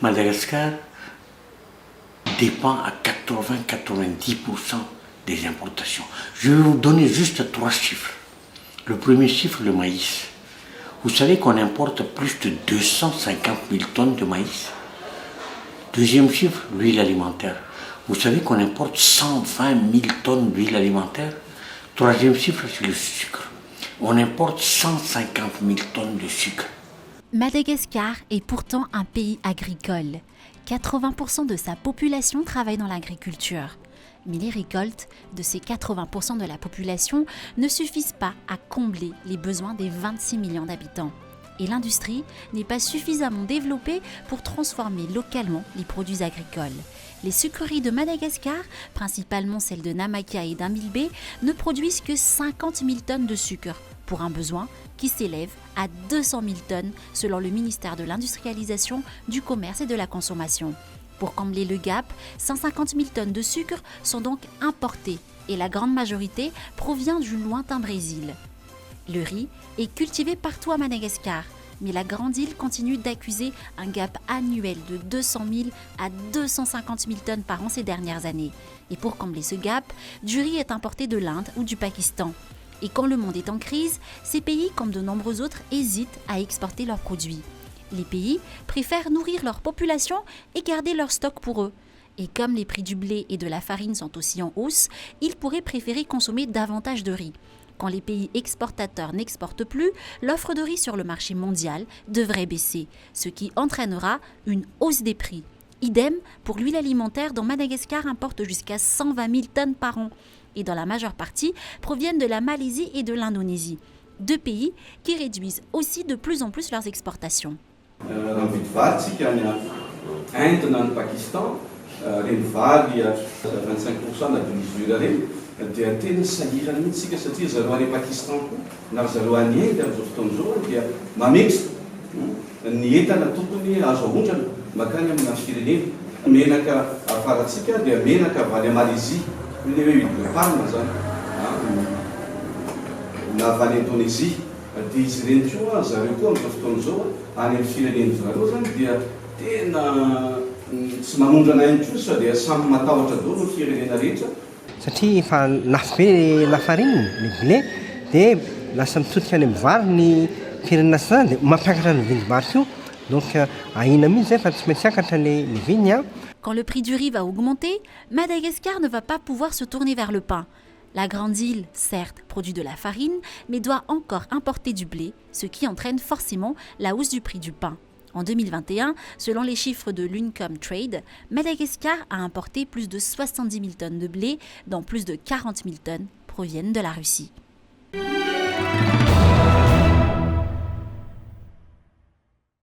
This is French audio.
Madagascar dépend à 80-90% des importations. Je vais vous donner juste 3 chiffres. Le premier chiffre, le maïs. Vous savez qu'on importe plus de 250 000 tonnes de maïs. Deuxième chiffre, l'huile alimentaire. Vous savez qu'on importe 120 000 tonnes d'huile alimentaire. Troisième chiffre, c'est le sucre. On importe 150 000 tonnes de sucre. Madagascar est pourtant un pays agricole. 80% de sa population travaille dans l'agriculture. Mais les récoltes de ces 80% de la population ne suffisent pas à combler les besoins des 26 millions d'habitants. Et l'industrie n'est pas suffisamment développée pour transformer localement les produits agricoles. Les sucreries de Madagascar, principalement celles de Namaka et d'Ambilbé, ne produisent que 50 000 tonnes de sucre, pour un besoin qui s'élève à 200 000 tonnes selon le ministère de l'Industrialisation, du Commerce et de la Consommation. Pour combler le gap, 150 000 tonnes de sucre sont donc importées et la grande majorité provient du lointain Brésil. Le riz est cultivé partout à Madagascar, mais la grande île continue d'accuser un gap annuel de 200 000 à 250 000 tonnes par an ces dernières années. Et pour combler ce gap, du riz est importé de l'Inde ou du Pakistan. Et quand le monde est en crise, ces pays, comme de nombreux autres, hésitent à exporter leurs produits. Les pays préfèrent nourrir leur population et garder leur stock pour eux. Et comme les prix du blé et de la farine sont aussi en hausse, ils pourraient préférer consommer davantage de riz. Quand les pays exportateurs n'exportent plus, l'offre de riz sur le marché mondial devrait baisser, ce qui entraînera une hausse des prix. Idem pour l'huile alimentaire dont Madagascar importe jusqu'à 120 000 tonnes par an et dont la majeure partie proviennent de la Malaisie et de l'Indonésie, 2 pays qui réduisent aussi de plus en plus leurs exportations. Dia tena sahirana mihitsy isika satria zareo any Pakistan koa na zareo any Inde amin'izao fotoana izao dia mametsy ny entana tokony azo ahondrana makany amin'ny firenena. Menaka afaratsika dia menaka avy any Malaisie, le hoe huile de palme zany, na avy any Indonésie. Dia izy ireny koa zareo koa amin'izao fotoana izao any amin'ny firenena zareo zany dia tena tsy manondrana ihany koa sao dia samy matahotra daholo ny firenena rehetra. Satria efa lafo be lafarine, le blé, dia lasa mitodika any amin'ny vary ny firenena zany dia mampiakatra ny vidim-bary koa. Donc ahina mihitsy zay fa tsy maintsy hiakatra les vignes. Quand le prix du riz va augmenter, Madagascar ne va pas pouvoir se tourner vers le pain. La grande île, certes, produit de la farine, mais doit encore importer du blé, ce qui entraîne forcément la hausse du prix du pain. En 2021, selon les chiffres de l'Uncom Trade, Madagascar a importé plus de 70 000 tonnes de blé, dont plus de 40 000 tonnes proviennent de la Russie.